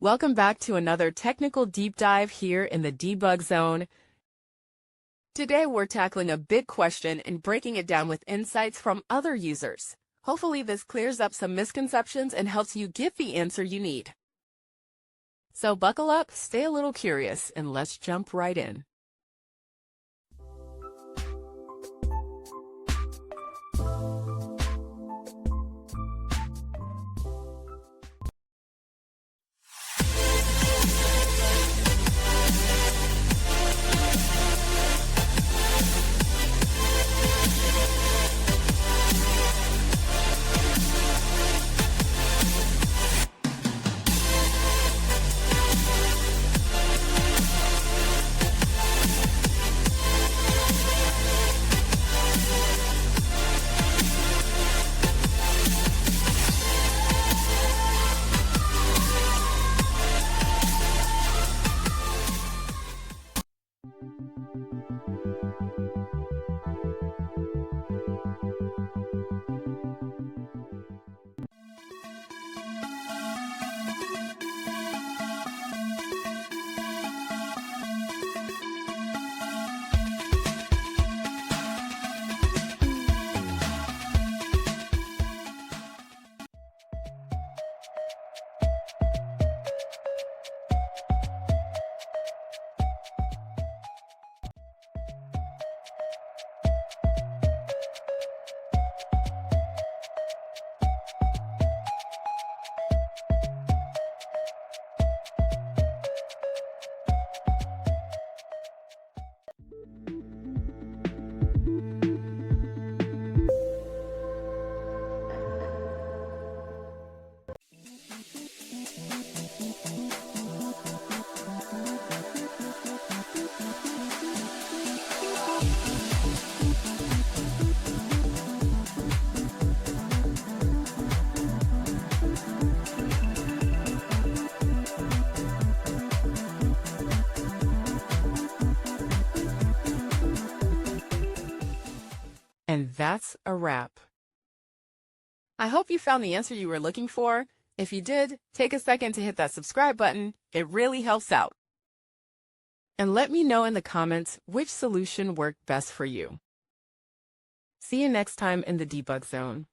Welcome back to another technical deep dive here in the debug zone. Today we're tackling a big question and breaking it down with insights from other users. Hopefully this clears up some misconceptions and helps you get the answer you need. So buckle up, stay a little curious, and let's jump right in. And that's a wrap. I hope you found the answer you were looking for. If you did, take a second to hit that subscribe button. It really helps out. And let me know in the comments which solution worked best for you. See you next time in the debug zone.